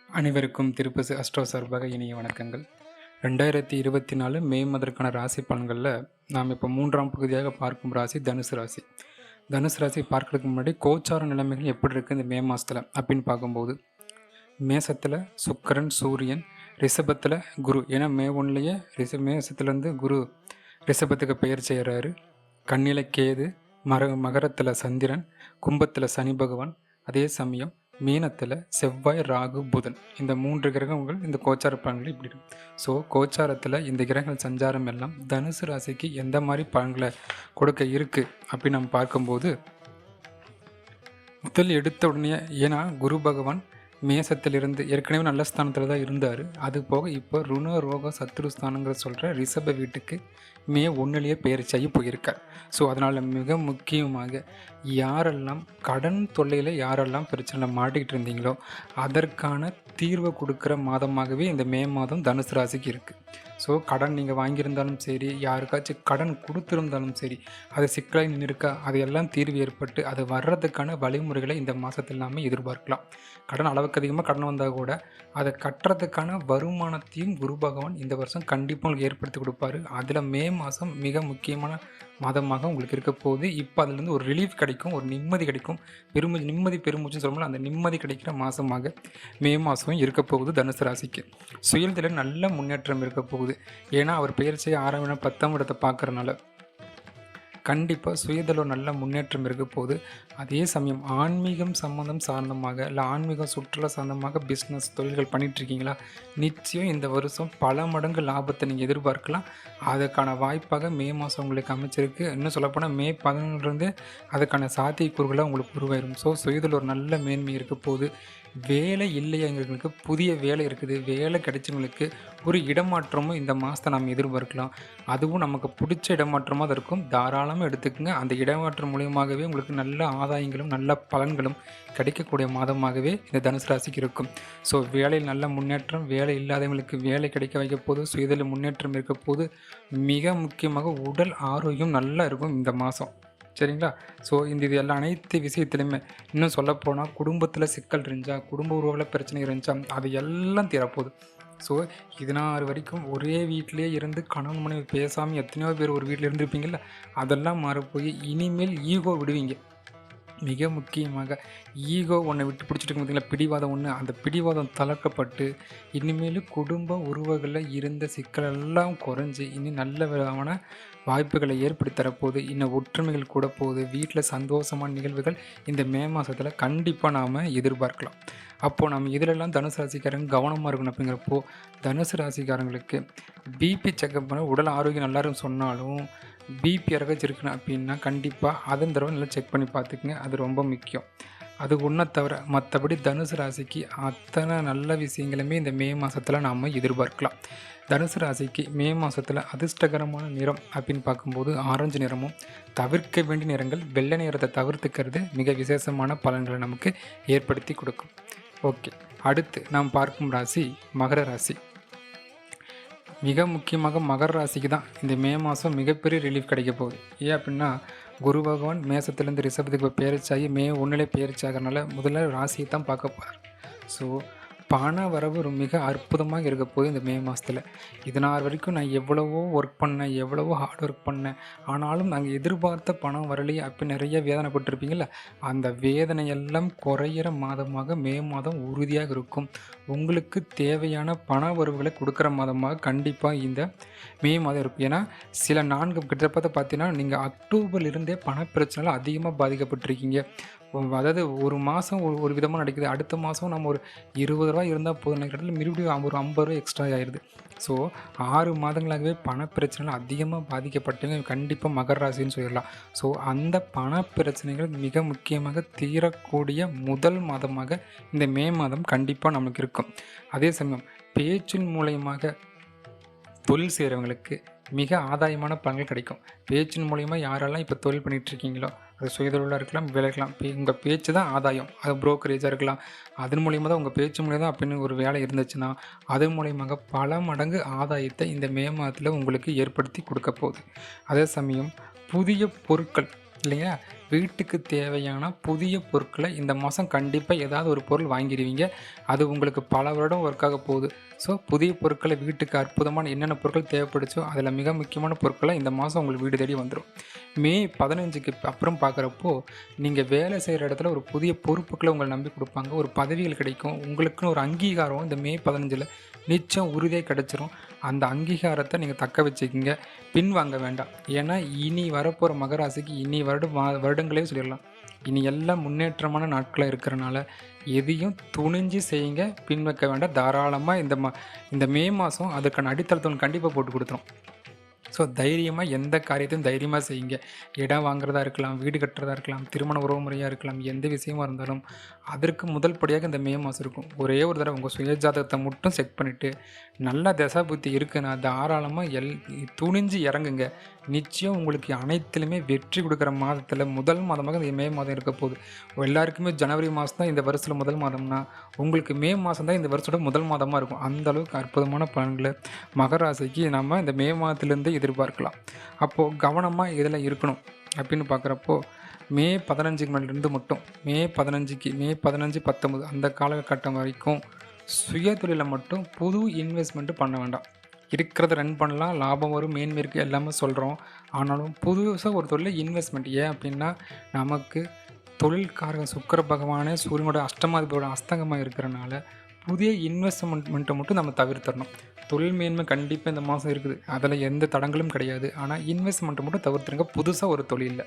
அனைவருக்கும் திருப்பதி அஸ்ட்ரோ சார்பாக இனிய வணக்கங்கள். 2024 மே மாதத்திற்கான ராசி பலன்களில் நாம் இப்போ 3ஆம் பகுதியாக பார்க்கும் ராசி தனுசு ராசி. தனுசு ராசி பார்க்கறதுக்கு முன்னாடி கோச்சார நிலைமைகள் எப்படி இருக்குது இந்த மே மாதத்தில் அப்படின்னு பார்க்கும்போது, மேசத்தில் சுக்கிரன் சூரியன், ரிஷபத்தில் குரு. ஏன்னா மே 1லேயே மேசத்துலேருந்து குரு ரிஷபத்துக்கு பெயர் செய்கிறாரு. கன்னியில் கேது, மகரத்தில் சந்திரன், கும்பத்தில் சனி பகவான், அதே சமயம் மீனத்தில் செவ்வாய், ராகு, புதன். இந்த 3 கிரகங்கள் இந்த கோச்சார பலன்கள் இப்படி இருக்கு. ஸோ கோச்சாரத்தில் இந்த கிரகங்கள் சஞ்சாரம் எல்லாம் தனுசு ராசிக்கு எந்த மாதிரி பலன்களை கொடுக்க இருக்குது அப்படின்னு நம்ம பார்க்கும்போது, முதல் எடுத்த உடனே ஏன்னா குரு பகவான் மேசத்திலிருந்து ஏற்கனவே நல்ல ஸ்தானத்தில் தான் இருந்தார். அது போக இப்போ ருண ரோக சத்ரு ஸ்தானங்கிற சொல்கிற ரிஷப வீட்டுக்கு மே 1லேயே பெயர்ச்சியாகி போயிருக்கார். ஸோ அதனால் மிக முக்கியமாக யாரெல்லாம் கடன் தொல்லையில் யாரெல்லாம் பிரச்சனை மாட்டிக்கிட்டு இருந்தீங்களோ அதற்கான தீர்வை கொடுக்குற மாதமாகவே இந்த மே மாதம் தனுசு ராசிக்கு இருக்குது. ஸோ கடன் நீங்கள் வாங்கியிருந்தாலும் சரி, யாருக்காச்சும் கடன் கொடுத்துருந்தாலும் சரி, அது சிக்கலாக நின்று இருக்கா, அதையெல்லாம் தீர்வு ஏற்பட்டு அது வர்றதுக்கான வழிமுறைகளை இந்த மாதத்தில் நாம் எதிர்பார்க்கலாம். கடன் அளவுக்கு அதிகமாக கடன் வந்தால் கூட அதை கட்டுறதுக்கான வருமானத்தையும் குரு பகவான் இந்த வருஷம் கண்டிப்பாக உங்களுக்கு ஏற்படுத்தி கொடுப்பாரு. அதில் மே மாதம் மிக முக்கியமான மாதமாக உங்களுக்கு இருக்க போகுது. இப்போ அதுலேருந்து ஒரு ரிலீஃப் கிடைக்கும், ஒரு நிம்மதி கிடைக்கும், நிம்மதி பெருமூச்சுன்னு சொல்லும்போது அந்த நிம்மதி கிடைக்கிற மாதமாக மே மாதம் இருக்க போகுது தனுசு ராசிக்கு. சுயத்தில் நல்ல முன்னேற்றம் இருக்க போகுது. ஏன்னா அவர் பெயர்ச்சியை 6ஆம் இடம் 10ஆம் இடத்தை பார்க்குறனால கண்டிப்பாக சுயதளவு நல்ல முன்னேற்றம் இருக்க போகுது. அதே சமயம் ஆன்மீகம் சம்மந்தம் சார்ந்தமாக இல்லை ஆன்மீகம் சுற்றுலா சார்ந்தமாக பிஸ்னஸ் தொழில்கள் பண்ணிகிட்ருக்கீங்களா, நிச்சயம் இந்த வருஷம் பல மடங்கு லாபத்தை நீங்கள் எதிர்பார்க்கலாம். அதுக்கான வாய்ப்பாக மே மாதம் உங்களுக்கு அமைச்சிருக்கு. இன்னும் சொல்லப்போனால் மே 11லேருந்து அதுக்கான சாத்தியக்கூறுகளாக உங்களுக்கு உருவாயிரும். ஸோ சுயதளவு ஒரு நல்ல மேன்மை இருக்க போகுது. வேலை இல்லையவங்களுக்கு புதிய வேலை இருக்குது. வேலை கிடைச்சவங்களுக்கு ஒரு இடமாற்றமும் இந்த மாதத்தை நாம் எதிர்பார்க்கலாம். அதுவும் நமக்கு பிடிச்ச இடமாற்றமாக தான் இருக்கும். தாராளமாக எடுத்துக்கோங்க. அந்த இடமாற்றம் மூலியமாகவே உங்களுக்கு நல்ல ஆதாயங்களும் நல்ல பலன்களும் கிடைக்கக்கூடிய மாதமாகவே இந்த தனுசு ராசிக்கு இருக்கும். ஸோ வேலையில் நல்ல முன்னேற்றம், வேலை இல்லாதவங்களுக்கு வேலை கிடைக்க வைக்க போது, சுயதொழில் முன்னேற்றம் இருக்க போது, மிக முக்கியமாக உடல் ஆரோக்கியம் நல்லா இருக்கும் இந்த மாதம். சரிங்களா? ஸோ இது எல்லாம் அனைத்து விஷயத்துலையுமே இன்னும் சொல்லப்போனால் குடும்பத்தில் சிக்கல் இருந்துச்சா, குடும்ப உறவில் பிரச்சனை இருந்துச்சா, அது எல்லாம் தீரப்போகுது. ஸோ இதனாறு வரைக்கும் ஒரே வீட்டிலே இருந்து கணவன் மனைவி பேசாமல் எத்தனையோ பேர் ஒரு வீட்டில் இருந்திருப்பீங்கள்ல, அதெல்லாம் மாறப்போய் இனிமேல் ஈகோ விடுவீங்க. மிக முக்கியமாக ஈகோ ஒன்றை விட்டு பிடிச்சிட்டு இருக்கு பார்த்தீங்களா, பிடிவாதம் ஒன்று, அந்த பிடிவாதம் தளர்க்கப்பட்டு இனிமேல் குடும்ப உறவுகளில் இருந்த சிக்கலெல்லாம் குறைஞ்சி இனி நல்ல விதமான வாய்ப்புகளை ஏற்படுத்தி தரப்போகுது. இன்னும் ஒற்றுமைகள் கூட போகுது. வீட்டில் சந்தோஷமான நிகழ்வுகள் இந்த மே மாதத்தில் கண்டிப்பாக நாம் எதிர்பார்க்கலாம். அப்போது நம்ம இதிலெல்லாம் தனுசு ராசிக்காரங்க கவனமாக இருக்கணும். அப்படிங்கிறப்போ தனுசு ராசிக்காரங்களுக்கு பிபி செக்கப் பண்ண உடல் ஆரோக்கியம் நல்லா இருக்குன்னு சொன்னாலும் பிபி யாராச்சும் இருக்குன்னு அப்படின்னா கண்டிப்பாக அதன் தடவை நல்லா செக் பண்ணி பார்த்துக்குங்க. அது ரொம்ப முக்கியம். அது ஒன்றை தவிர மற்றபடி தனுசு ராசிக்கு அத்தனை நல்ல விஷயங்களுமே இந்த மே மாதத்தில் நாம் எதிர்பார்க்கலாம். தனுசு ராசிக்கு மே மாதத்தில் அதிர்ஷ்டகரமான நிறம் அப்படின்னு பார்க்கும்போது ஆரஞ்சு நிறமும், தவிர்க்க வேண்டிய நிறங்கள் வெள்ளை நிறத்தை தவிர்த்துக்கிறது மிக விசேஷமான பலன்களை நமக்கு ஏற்படுத்தி கொடுக்கும். ஓகே, அடுத்து நாம் பார்க்கும் ராசி மகர ராசி. மிக முக்கியமாக மகர ராசிக்கு தான் இந்த மே மாதம் மிகப்பெரிய ரிலீஃப் கிடைக்க போகுது. ஏன் அப்படின்னா குரு பகவான் மேசத்துலேருந்து ரிஷபத்துக்கு பெயர்ச்சாகி மே 1லே பெயர்ச்சாகிறனால முதல்ல ராசியை தான் பார்க்க போகிறார். ஸோ பண வரவு மிக அற்புதமாக இருக்க போது இந்த மே மாதத்தில். இதனால் வரைக்கும் நான் எவ்வளவோ ஒர்க் பண்ணேன், எவ்வளவோ ஹார்ட் ஒர்க் பண்ணேன், ஆனாலும் நாங்கள் எதிர்பார்த்த பணம் வரலையே அப்போ நிறைய வேதனைப்பட்டிருப்பீங்கள, அந்த வேதனையெல்லாம் குறையிற மாதமாக மே மாதம் உறுதியாக இருக்கும். உங்களுக்கு தேவையான பண வரவுகளை கொடுக்குற மாதமாக கண்டிப்பாக இந்த மே மாதம் இருக்கும். ஏன்னா சில 4 கிட்டத்தட்ட பார்த்தீங்கன்னா நீங்கள் அக்டோபர்லேருந்தே பணப்பிரச்சனையில் அதிகமாக பாதிக்கப்பட்டிருக்கீங்க. அதாவது ஒரு மாதம் ஒரு விதமாக நடக்குது, அடுத்த மாதம் நம்ம ஒரு ரூ. 20 இருந்தால் போதும் நினைக்கிறதுல மறுபடியும் ஒரு ரூ. 50 எக்ஸ்ட்ரா ஆயிடுது. ஸோ 6 மாதங்களாகவே பணப்பிரச்சனைகள் அதிகமாக பாதிக்கப்பட்டவங்க கண்டிப்பாக மகர ராசின்னு சொல்லிடலாம். ஸோ அந்த பணப்பிரச்சனைகள் மிக முக்கியமாக தீரக்கூடிய முதல் மாதமாக இந்த மே மாதம் கண்டிப்பாக நமக்கு இருக்கும். அதே சமயம் பேச்சின் மூலயமாக தொழில் செய்கிறவங்களுக்கு மிக ஆதாயமான பலன்கள் கிடைக்கும். பேச்சின் மூலயமா யாரெல்லாம் இப்போ தொழில் பண்ணிகிட்ருக்கீங்களோ, அது சுயதொழிலாக இருக்கலாம், வேலை இருக்கலாம், உங்கள் பேச்சு தான் ஆதாயம். அது புரோக்கரேஜாக இருக்கலாம், அதன் மூலியமாக தான் உங்கள் பேச்சு மூலியம் தான் அப்படின்னு ஒரு வேலை இருந்துச்சுன்னா அது மூலயமாக பல மடங்கு ஆதாயத்தை இந்த மே மாதத்தில் உங்களுக்கு ஏற்படுத்தி கொடுக்க போகுது. அதே சமயம் புதிய பொருட்கள் இல்லைங்களா, வீட்டுக்கு தேவையான புதிய பொருட்களை இந்த மாதம் கண்டிப்பாக ஏதாவது ஒரு பொருள் வாங்கிடுவீங்க. அது உங்களுக்கு பல வருடம் ஒர்க் ஆக போகுது. ஸோ புதிய பொருட்களை வீட்டுக்கு அற்புதமான என்னென்ன பொருட்கள் தேவைப்படுச்சோ அதில் மிக முக்கியமான பொருட்களை இந்த மாதம் உங்களுக்கு வீடு தேடி வந்துடும். மே 15க்கு அப்புறம் பார்க்குறப்போ நீங்கள் வேலை செய்கிற இடத்துல ஒரு புதிய பொறுப்புகளை உங்களை நம்பி கொடுப்பாங்க. ஒரு பதவிகள் கிடைக்கும். உங்களுக்குன்னு ஒரு அங்கீகாரம் இந்த மே 15ல் நிச்சயம் உறுதியாக கிடைச்சிரும். அந்த அங்கீகாரத்தை நீங்கள் தக்க வச்சுக்கிங்க. பின்வாங்க வேண்டாம். ஏன்னா இனி வரப்போகிற மகராசிக்கு இனி வருடங்களே சொல்லிடலாம். இனி எல்லாம் முன்னேற்றமான நாட்களாக இருக்கிறனால எதையும் துணிஞ்சு செய்யுங்க. பின் வைக்க வேண்டாம். தாராளமாக இந்த மே மாதம் அதுக்கான அடித்தளத்தை ஒன்று கண்டிப்பாக போட்டு கொடுத்துரும். ஸோ தைரியமாக எந்த காரியத்தையும் தைரியமாக செய்யுங்க. இடம் வாங்குறதா இருக்கலாம், வீடு கட்டுறதா இருக்கலாம், திருமண உறவு முறையாக இருக்கலாம், எந்த விஷயமா இருந்தாலும் அதற்கு முதல் படியாக இந்த மே மாதம் இருக்கும். ஒரே ஒரு தடவை உங்கள் சுயஜாதகத்தை மட்டும் செக் பண்ணிவிட்டு நல்ல தசா புத்தி இருக்குன்னா தாராளமாக துணிஞ்சு இறங்குங்க. நிச்சயம் உங்களுக்கு அனைத்திலுமே வெற்றி கொடுக்குற மாதத்தில் முதல் மாதமாக இந்த மே மாதம் இருக்க போகுது. எல்லாருக்குமே ஜனவரி மாதம் தான் இந்த வருஷத்தில் முதல் மாதம்னா உங்களுக்கு மே மாதம் தான் இந்த வருஷத்தோட முதல் மாதமாக இருக்கும். அந்தளவுக்கு அற்புதமான பலன்களை மகராசிக்கு நம்ம இந்த மே மாதத்துலேருந்து எதிர்பார்க்கலாம். அப்போது கவனமாக இதில் இருக்கணும் அப்படின்னு பார்க்குறப்போ மே 15க்கு மேலேருந்து மட்டும் மே 15, 19 அந்த காலகட்டம் வரைக்கும் சுய தொழிலை மட்டும் புது இன்வெஸ்ட்மெண்ட்டு பண்ண வேண்டாம். இருக்கிறத ரன் பண்ணலாம், லாபம் வரும், மேன்மை இருக்குது எல்லாமே சொல்கிறோம். ஆனாலும் புதுசாக ஒரு தொழில் இன்வெஸ்ட்மெண்ட் ஏன் அப்படின்னா நமக்கு தொழில்காரங்க சுக்கிர பகவானே சூரியனோட அஷ்டமாதிபதியோட அஸ்தங்கமாக இருக்கிறனால புதிய இன்வெஸ்ட்மெண்ட்டை மட்டும் நம்ம தவிர்த்தரணும். தொழில் மேன்மை கண்டிப்பாக இந்த மாதம் இருக்குது, அதில் எந்த தடங்களும் கிடையாது. ஆனால் இன்வெஸ்ட்மெண்ட்டை மட்டும் தவிர்த்துருங்க. புதுசாக ஒரு தொழிலில்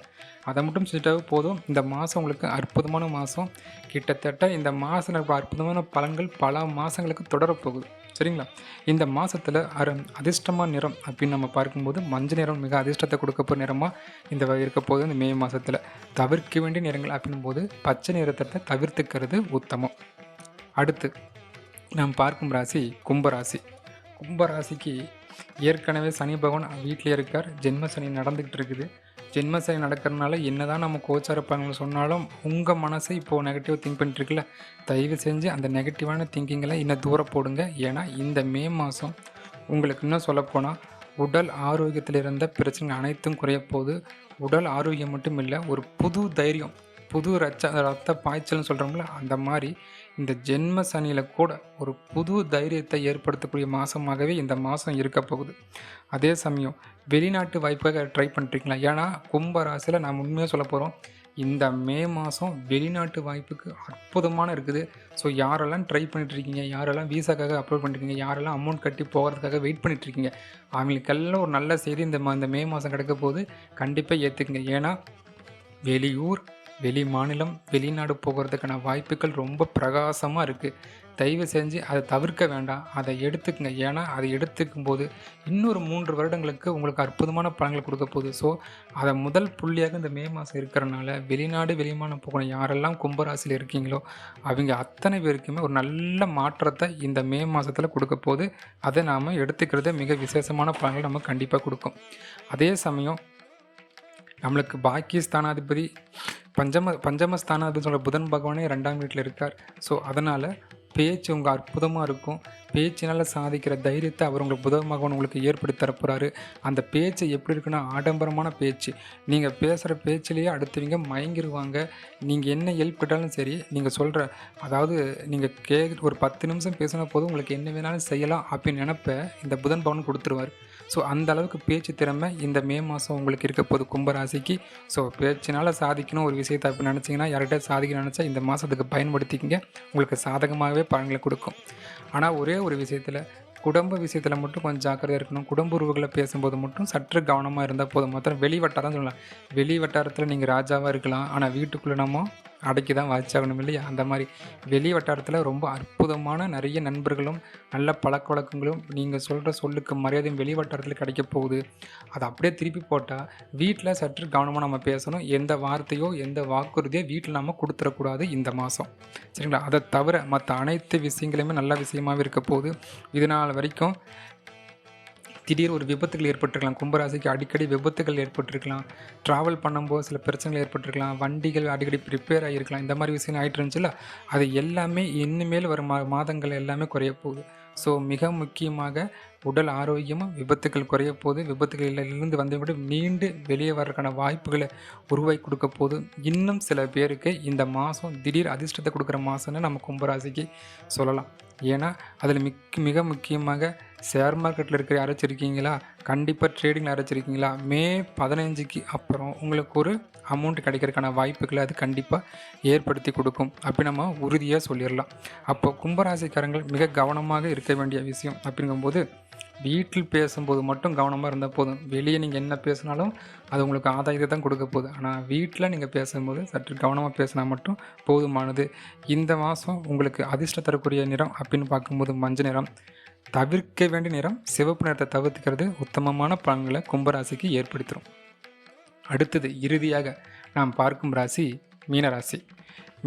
அதை மட்டும் செஞ்சுட்டாவே போதும். இந்த மாதம் உங்களுக்கு அற்புதமான மாதம். கிட்டத்தட்ட இந்த மாதம் அற்புதமான பலன்கள் பல மாதங்களுக்கு தொடரப்போகுது. சரிங்களா? இந்த மாதத்தில் அதிர்ஷ்டமான நிறம் அப்படின்னு நம்ம பார்க்கும்போது மஞ்சள் நிறம் மிக அதிர்ஷ்டத்தை கொடுக்க போகிற நிறமாக இந்த இருக்க போகுது. இந்த மே மாதத்தில் தவிர்க்க வேண்டிய நிறங்கள் அப்படின் போது பச்சை நிறத்தை தவிர்த்துக்கிறது உத்தமம். அடுத்து நாம் பார்க்கும் ராசி கும்பராசி. கும்பராசிக்கு ஏற்கனவே சனி பகவான் வீட்டிலே இருக்கார். ஜென்ம சனி நடந்துக்கிட்டு இருக்குது. ஜென்ம சனி நடக்கிறதுனால என்ன தான் நம்ம கோச்சார பலன்கள் சொன்னாலும் உங்கள் மனசை இப்போது நெகட்டிவாக திங்க் பண்ணிட்டுருக்குல்ல, தயவு செஞ்சு அந்த நெகட்டிவான திங்கிங்கெல்லாம் இன்னும் தூரம் போடுங்க. ஏன்னா இந்த மே மாதம் உங்களுக்கு இன்னும் சொல்லப்போனால் உடல் ஆரோக்கியத்தில் இருந்த பிரச்சனை அனைத்தும் குறைய போகுது. உடல் ஆரோக்கியம் மட்டும் இல்லை, ஒரு புது தைரியம், புது ரத்த பாய்ச்சல்னு சொல்கிறோம்ல, அந்த மாதிரி இந்த ஜென்ம சனியில் கூட ஒரு புது தைரியத்தை ஏற்படுத்தக்கூடிய மாதமாகவே இந்த மாதம் இருக்க போகுது. அதே சமயம் வெளிநாட்டு வாய்ப்பாக ட்ரை பண்ணுறீங்களா? ஏன்னா கும்பராசியில் நான் உண்மையாக சொல்ல போகிறோம், இந்த மே மாதம் வெளிநாட்டு வாய்ப்புக்கு அற்புதமான இருக்குது. ஸோ யாரெல்லாம் ட்ரை பண்ணிட்டுருக்கீங்க, யாரெல்லாம் வீசாக்காக அப்ளை பண்ணிருக்கீங்க, யாரெல்லாம் அமௌண்ட் கட்டி போகிறதுக்காக வெயிட் பண்ணிட்டுருக்கீங்க, அவங்களுக்கெல்லாம் ஒரு நல்ல செய்தி இந்த மே மாதம் கிடைக்க போது கண்டிப்பாக ஏற்றுக்குங்க. ஏன்னா வெளியூர், வெளி மாநிலம், வெளிநாடு போகிறதுக்கான வாய்ப்புகள் ரொம்ப பிரகாசமாக இருக்குது. தயவு செஞ்சு அதை தவிர்க்க வேண்டாம், அதை எடுத்துக்கங்க. ஏன்னா அதை எடுத்துக்கும் போது இன்னொரு 3 வருடங்களுக்கு உங்களுக்கு அற்புதமான பலன்கள் கொடுக்க போகுது. ஸோ அதை முதல் புள்ளியாக இந்த மே மாதம் இருக்கிறனால வெளிநாடு வெளிமானம் போகணும் யாரெல்லாம் கும்பராசியில் இருக்கீங்களோ அவங்க அத்தனை பேருக்குமே ஒரு நல்ல மாற்றத்தை இந்த மே மாதத்தில் கொடுக்க போகுது. அதை நாம் எடுத்துக்கிறது மிக விசேஷமான பலன்கள் நமக்கு கண்டிப்பாக கொடுக்கும். அதே சமயம் நம்மளுக்கு பாக்கிய ஸ்தானாதிபதி பஞ்சமஸ்தானாதிபதி சொல்கிற புதன் பகவானே 2ஆம் வீட்டில் இருக்கார். ஸோ அதனால் பேச்சு உங்கள் அற்புதமாக இருக்கும். பேச்சினால் சாதிக்கிற தைரியத்தை அவர் உங்களுக்கு புதன் பகவான் உங்களுக்கு ஏற்படுத்தி தரப்போகிறாரு. அந்த பேச்சு எப்படி இருக்குன்னா ஆடம்பரமான பேச்சு. நீங்கள் பேசுகிற பேச்சிலேயே அடுத்தவங்க மயங்கிடுவாங்க. நீங்கள் என்ன ஹெல்ப் கேட்டாலும் சரி, நீங்கள் சொல்கிற அதாவது நீங்கள் ஒரு 10 நிமிஷம் பேசின போதும் உங்களுக்கு என்ன வேணாலும் செய்யலாம் அப்படின்னு நினப்ப இந்த புதன் பகவான் கொடுத்துருவார். ஸோ அந்த அளவுக்கு பேச்சு திறமை இந்த மே மாதம் உங்களுக்கு இருக்க போது கும்பராசிக்கு. ஸோ பேச்சினால் சாதிக்கணும் ஒரு விஷயத்தை அப்படி நினச்சிங்கன்னா, யார்கிட்ட சாதிக்கணும்னு நினச்சா இந்த மாதத்துக்கு பயன்படுத்திக்கிங்க. உங்களுக்கு சாதகமாகவே பலன்களை கொடுக்கும். ஆனால் ஒரே ஒரு விஷயத்தில், குடும்ப விஷயத்தில் மட்டும் கொஞ்சம் ஜாக்கிரதையாக இருக்கணும். குடும்ப உறவுகளை பேசும்போது மட்டும் சற்று கவனமாக இருந்தால் போதும். மொத்தம் வெளி வட்டாரம் சொல்லலாம். வெளி வட்டாரத்தில் நீங்கள் ராஜாவாக இருக்கலாம், ஆனால் வீட்டுக்குள்ளே நம்ம அடக்கி தான் வாய்ச்சாகணும் இல்லையா? அந்த மாதிரி வெளி வட்டாரத்தில் ரொம்ப அற்புதமான நிறைய நண்பர்களும் நல்ல பழக்க வழக்கங்களும் நீங்கள் சொல்கிற சொல்லுக்கு மரியாதையும் வெளி வட்டாரத்தில் கிடைக்க போகுது. அதை அப்படியே திருப்பி போட்டால் வீட்டில் சற்று கவனமாக நம்ம பேசணும். எந்த வார்த்தையோ எந்த வாக்குறுதியோ வீட்டில் நம்ம கொடுத்துடக்கூடாது இந்த மாதம். சரிங்களா? அதை தவிர மற்ற அனைத்து விஷயங்களுமே நல்ல விஷயமாகவே இருக்க போகுது. இதனால் வரைக்கும் திடீர் ஒரு விபத்துகள் ஏற்பட்டிருக்கலாம். கும்பராசிக்கு அடிக்கடி விபத்துகள் ஏற்பட்டிருக்கலாம். ட்ராவல் பண்ணும்போது சில பிரச்சனைகள் ஏற்பட்டிருக்கலாம். வண்டிகள் அடிக்கடி ரிப்பேர் ஆகியிருக்கலாம். இந்த மாதிரி விஷயம் ஆகிட்டு இருந்துச்சுல்ல, அது எல்லாமே இனிமேல் வரும் மாதங்கள் எல்லாமே குறைய போகுது. ஸோ மிக முக்கியமாக உடல் ஆரோக்கியமும் விபத்துக்கள் குறைய போது, விபத்துகளிலிருந்து வந்து விட மீண்டு வெளியே வர்றதுக்கான வாய்ப்புகளை உருவாக்கி கொடுக்க போது. இன்னும் சில பேருக்கு இந்த மாதம் திடீர் அதிர்ஷ்டத்தை கொடுக்குற மாதம்னு நம்ம கும்பராசிக்கு சொல்லலாம். ஏன்னா அதில் மிக முக்கியமாக ஷேர் மார்க்கெட்டில் இருக்கிற யாராச்சும் இருக்கீங்களா, கண்டிப்பாக ட்ரேடிங்கில் யாராச்சும் இருக்கீங்களா, மே 15க்கு அப்புறம் உங்களுக்கு ஒரு அமௌண்ட் கிடைக்கிறதுக்கான வாய்ப்புகளை அது கண்டிப்பாக ஏற்படுத்தி கொடுக்கும் அப்படி நம்ம உறுதியாக சொல்லிடலாம். அப்போ கும்பராசிக்காரங்கள் மிக கவனமாக இருக்க வேண்டிய விஷயம் அப்படிங்கும்போது, வீட்டில் பேசும்போது மட்டும் கவனமாக இருந்தால் போதும். வெளியே நீங்கள் என்ன பேசினாலும் அது உங்களுக்கு ஆதாயத்தை தான் கொடுக்க போகுது. ஆனால் வீட்டில் நீங்கள் பேசும்போது சற்று கவனமாக பேசினா மட்டும் போதுமானது. இந்த மாதம் உங்களுக்கு அதிர்ஷ்டம் தரக்கூடிய நிறம் அப்படின்னு பார்க்கும்போது மஞ்சள் நிறம். தவிர்க்க வேண்டிய நிறம் சிவப்பு நிறத்தை தவிர்த்துக்கிறது உத்தமமான பலன்களை கும்பராசிக்கு ஏற்படுத்திடும். அடுத்தது இறுதியாக நாம் பார்க்கும் ராசி மீனராசி.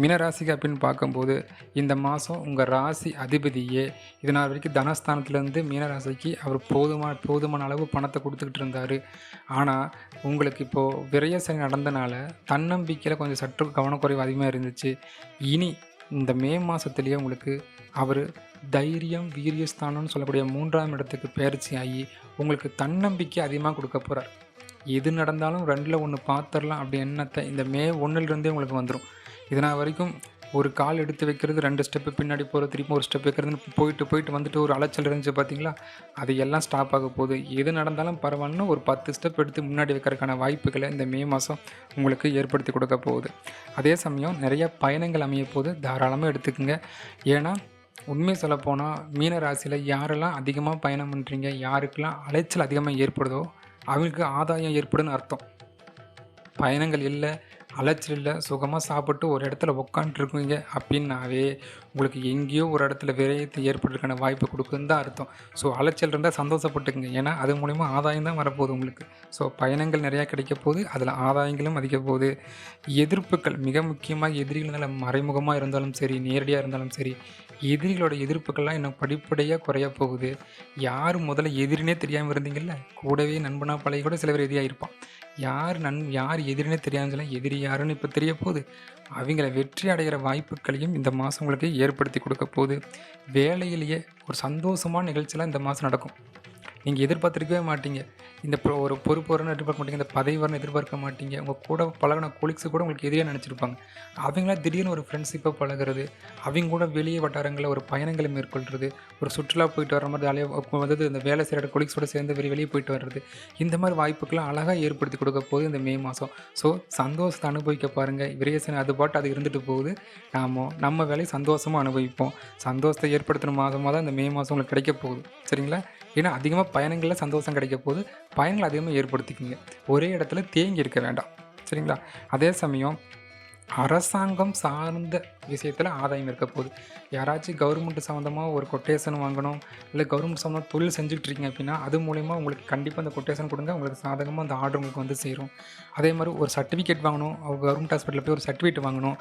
மீனராசிக்கு அப்படின்னு பார்க்கும்போது இந்த மாதம் உங்கள் ராசி அதிபதியே இதனால் வரைக்கும் தனஸ்தானத்துலேருந்து மீனராசிக்கு அவர் போதுமான அளவு பணத்தை கொடுத்துக்கிட்டு இருந்தார். ஆனால் உங்களுக்கு இப்போது விரயசனி நடந்தனால தன்னம்பிக்கையில் கொஞ்சம் சற்று கவனக்குறைவு அதிகமாக இருந்துச்சு. இனி இந்த மே மாதத்துலேயே உங்களுக்கு அவர் தைரியம் வீரியஸ்தானம்னு சொல்லக்கூடிய 3ஆம் இடத்துக்கு பயிற்சி ஆகி உங்களுக்கு தன்னம்பிக்கை அதிகமாக கொடுக்க போகிறார். எது நடந்தாலும் 2ல் 1 பார்த்துடலாம் அப்படி எண்ணத்தை இந்த மே 1லேருந்தே உங்களுக்கு வந்துடும். இதனால் வரைக்கும் ஒரு கால் எடுத்து வைக்கிறது 2 ஸ்டெப்பு பின்னாடி போகிறது, திரும்ப ஒரு ஸ்டெப் வைக்கிறதுன்னு போயிட்டு வந்துட்டு ஒரு அலைச்சல் இருந்துச்சு பார்த்தீங்களா, அது எல்லாம் ஸ்டாப் ஆக போகுது. எது நடந்தாலும் பரவாயில்லன்னு ஒரு 10 ஸ்டெப் எடுத்து முன்னாடி வைக்கிறதுக்கான வாய்ப்புகளை இந்த மே மாதம் உங்களுக்கு ஏற்படுத்தி கொடுக்க போகுது. அதே சமயம் நிறைய பயணங்கள் அமைய போது தாராளமாக எடுத்துக்கோங்க. ஏன்னா உண்மை சொல்லப்போனால் மீன ராசியில் யாரெல்லாம் அதிகமாக பயணம் பண்ணுறீங்க, யாருக்கெல்லாம் அலைச்சல் அதிகமாக ஏற்படுதோ அவங்களுக்கு ஆதாயம் ஏற்படுன்னு அர்த்தம். பயணங்கள் இல்லை, அலைச்சல் இல்லை, சுகமாக சாப்பிட்டு ஒரு இடத்துல உக்காண்ட்ருக்குங்க அப்படின்னாவே உங்களுக்கு எங்கேயோ ஒரு இடத்துல விரயத்தை ஏற்படுறதுக்கான வாய்ப்பு கொடுக்குன்னு தான் அர்த்தம். ஸோ அலைச்சல் இருந்தால் சந்தோஷப்பட்டுக்குங்க. ஏன்னா அது மூலிமா ஆதாயம் தான் வரப்போகுது உங்களுக்கு. ஸோ பயணங்கள் நிறையா கிடைக்க போகுது, அதில் ஆதாயங்களும் அதிக போகுது. எதிர்ப்புகள் மிக முக்கியமாக எதிரிகள் மறைமுகமாக இருந்தாலும் சரி, நேரடியாக இருந்தாலும் சரி, எதிரிகளோட எதிர்ப்புகள்லாம் இன்னும் படிப்படியாக குறைய போகுது. யார் முதல்ல எதிரினே தெரியாமல் இருந்தீங்கல்ல, கூடவே நண்பனாக பழகி கூட சில பேர் எதிரியாக இருப்பான். யார் எதிரினே தெரியாமல் சொல்ல எதிரி யாருன்னு இப்போ தெரிய போகுது. அவங்கள வெற்றி அடைகிற வாய்ப்புகளையும் இந்த மாதம் உங்களுக்கு ஏற்படுத்தி கொடுக்க போகுது. வேலையிலேயே ஒரு சந்தோஷமான நிகழ்ச்சியெலாம் இந்த மாதம் நடக்கும். நீங்கள் எதிர்பார்த்துருக்கவே மாட்டீங்க. இந்த ஒரு பொறுப்பு வரணும்னு எதிர்பார்க்க மாட்டீங்க, இந்த பதவி வரணும்னு எதிர்பார்க்க மாட்டீங்க. உங்கள் கூட பழகின கொலீக்ஸு கூட உங்களுக்கு எதிரியாக நினச்சிருப்பாங்க. அவங்களா திடீர்னு ஒரு ஃப்ரெண்ட்ஷிப்பாக பழகிறது, அவங்க கூட வெளியே வட்டாரங்களில் ஒரு பயணங்களை மேற்கொள்கிறது, ஒரு சுற்றுலா போயிட்டு வர மாதிரி ஜாலியாக வந்து இந்த வேலை செய்கிற கொலீக்ஸோடு சேர்ந்து வெளியே போயிட்டு வர்றது, இந்த மாதிரி வாய்ப்புக்கெல்லாம் அழகாக ஏற்படுத்தி கொடுக்க போகுது இந்த மே மாதம். ஸோ சந்தோஷத்தை அனுபவிக்க பாருங்கள். விரயசனை அது பாட்டு அது இருந்துட்டு போகுது. நம்ம வேலையை சந்தோஷமாக அனுபவிப்போம். சந்தோஷத்தை ஏற்படுத்தின மாதமாக தான் இந்த மே மாதம் உங்களுக்கு கிடைக்க போகுது. சரிங்களா? ஏன்னா அதிகமாக பயணங்களில் சந்தோஷம் கிடைக்க போது, பயணங்கள் அதிகமாக ஏற்படுத்திக்கிங்க. ஒரே இடத்துல தேங்கி இருக்க வேண்டாம். சரிங்களா? அதே சமயம் அரசாங்கம் சார்ந்த விஷயத்தில் ஆதாயம் இருக்க போகுது. யாராச்சும் கவர்மெண்ட் சம்மந்தமாக ஒரு கொட்டேஷன் வாங்கணும், இல்லை கவர்மெண்ட் சம்மந்தமாக தொழில் செஞ்சுக்கிட்டு இருக்கீங்க அப்படின்னா அது மூலிமா உங்களுக்கு கண்டிப்பாக அந்த கொட்டேஷன் கொடுங்க. உங்களுக்கு சாதகமாக அந்த ஆர்டர் உங்களுக்கு வந்து சேரும். அதே மாதிரி ஒரு சர்டிஃபிகேட் வாங்கணும், கவர்மெண்ட் ஹாஸ்பிட்டலில் போய் ஒரு சர்டிஃபிகேட் வாங்கணும்,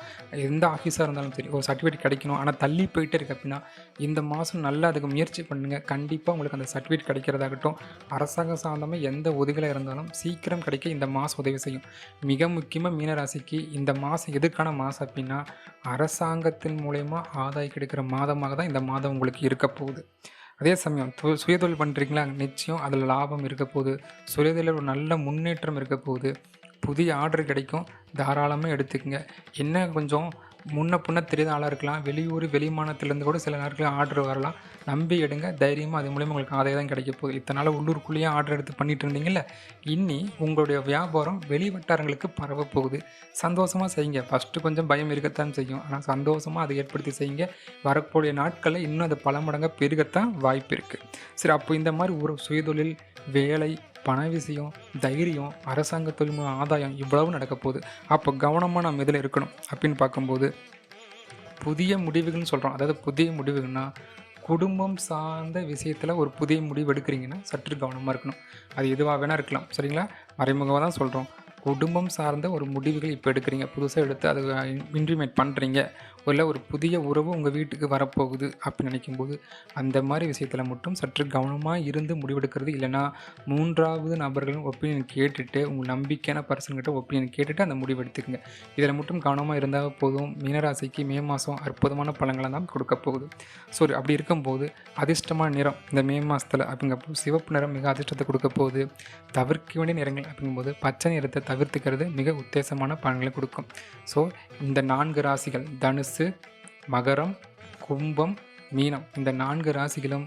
எந்த ஆஃபீஸாக இருந்தாலும் சரி ஒரு சர்டிஃபிகேட் கிடைக்கணும். ஆனால் தள்ளி போயிட்டே இருக்குது அப்படின்னா இந்த மாதம் நல்லா அதுக்கு முயற்சி பண்ணுங்கள். கண்டிப்பாக உங்களுக்கு அந்த சர்டிஃபிகேட் கிடைக்கிறதாகட்டும், அரசாங்கம் சார்ந்தமாக எந்த உதவிகளாக இருந்தாலும் சீக்கிரம் கிடைக்க இந்த மாதம் உதவி செய்யும். மிக முக்கியமாக மீனராசிக்கு இந்த மாதம் எதுக்கான மாதம் அப்படின்னா அரசாங்கத்தின் மூலயமா ஆதாயம் கிடைக்கிற மாதமாக தான் இந்த மாதம் உங்களுக்கு இருக்க போகுது. அதே சமயம் சுயதொழில் பண்ணுறீங்களா, நிச்சயம் அதில் லாபம் இருக்க போகுது. சுயதொழில் ஒரு நல்ல முன்னேற்றம் இருக்க போகுது. புதிய ஆர்டர் கிடைக்கும், தாராளமாக எடுத்துக்கங்க. என்ன கொஞ்சம் முன்ன பின்ன தெரியாத ஆளாக இருக்கலாம், வெளியூர் வெளிமாநிலத்திலேருந்து கூட சில நேரத்தில் ஆர்டர் வரலாம். நம்பி எடுங்க, தைரியமாக அது மூலிமா உங்களுக்கு ஆதாயம் தான் கிடைக்க போகுது. இத்தனை நாள் உள்ளூருக்குள்ளேயே ஆர்டர் எடுத்து பண்ணிட்டு இருந்தீங்கல்ல, இனி உங்களுடைய வியாபாரம் வெளி வட்டாரங்களுக்கு பரவ போகுது. சந்தோஷமாக செய்யுங்க. ஃபஸ்ட்டு கொஞ்சம் பயம் இருக்கத்தான் செய்யும், ஆனால் சந்தோஷமாக அதை ஏற்படுத்தி செய்யுங்க. வரக்கூடிய நாட்களில் இன்னும் அது பல மடங்காக பெருகத்தான் வாய்ப்பு இருக்குது. சரி, அப்போ இந்த மாதிரி ஒரு சுயதொழில், வேலை, பண விஷயம், தைரியம், அரசாங்க தொழில் மூலம் ஆதாயம் இவ்வளவு நடக்க போகுது. அப்போ கவனமாக நம்ம இதில் இருக்கணும் அப்படின்னு பார்க்கும்போது புதிய முடிவுகள்னு சொல்கிறோம். அதாவது புதிய முடிவுகள்னா குடும்பம் சார்ந்த விஷயத்தில் ஒரு புதிய முடிவு எடுக்கிறீங்கன்னா சற்று கவனமாக இருக்கணும். அது எதுவாக வேணால் இருக்கலாம். சரிங்களா? மறைமுகமாக தான் சொல்கிறோம். குடும்பம் சார்ந்த ஒரு முடிவுகள் இப்போ எடுக்கிறீங்க. புதுசா எடுத்து அதை இம்ப்ளிமெண்ட் பண்ணுறீங்க. இல்ல ஒரு புதிய உறவு உங்கள் வீட்டுக்கு வரப்போகுது அப்படின்னு நினைக்கும்போது, அந்த மாதிரி விஷயத்தில் மட்டும் சற்று கவனமாக இருந்து முடிவெடுக்கிறது. இல்லைன்னா 3வது நபர்களின் ஒப்பீனியன் கேட்டுட்டு, உங்கள் நம்பிக்கையான பர்சன்கிட்ட ஒப்பீனியன் கேட்டுட்டு அந்த முடிவு எடுத்துக்கங்க. இதில் மட்டும் கவனமாக இருந்தால் போதும். மீனராசிக்கு மே மாதம் அற்புதமான பலன்களை தான் கொடுக்க போகுது. ஸோ அப்படி இருக்கும்போது அதிர்ஷ்டமான நிறம் இந்த மே மாதத்தில் அப்படிங்கப்போ சிவப்பு நிறம் மிக அதிர்ஷ்டத்தை கொடுக்க போகுது. தவிர்க்க வேண்டிய நிறங்கள் அப்படிங்கும்போது பச்சை நிறத்தை தவிர்த்துக்கிறது மிக உத்தேசமான பலன்களை கொடுக்கும். ஸோ இந்த 4 ராசிகள் தனுசு, மகரம், கும்பம், மீனம் இந்த 4 ராசிகளும்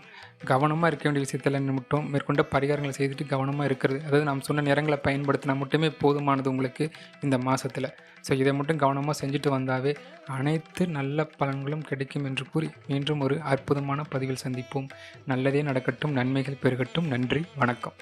கவனமாக இருக்க வேண்டிய விஷயத்தில் மட்டும் மேற்கொண்ட பரிகாரங்களை செய்துட்டு கவனமாக இருக்கிறது. அதாவது நாம் சொன்ன நிறங்களை பயன்படுத்தினா மட்டுமே போதுமானது உங்களுக்கு இந்த மாதத்தில். ஸோ இதை மட்டும் கவனமாக செஞ்சுட்டு வந்தாவே அனைத்து நல்ல பலன்களும் கிடைக்கும் என்று கூறி மீண்டும் ஒரு அற்புதமான பதிவில் சந்திப்போம். நல்லதே நடக்கட்டும், நன்மைகள் பெருகட்டும். நன்றி, வணக்கம்.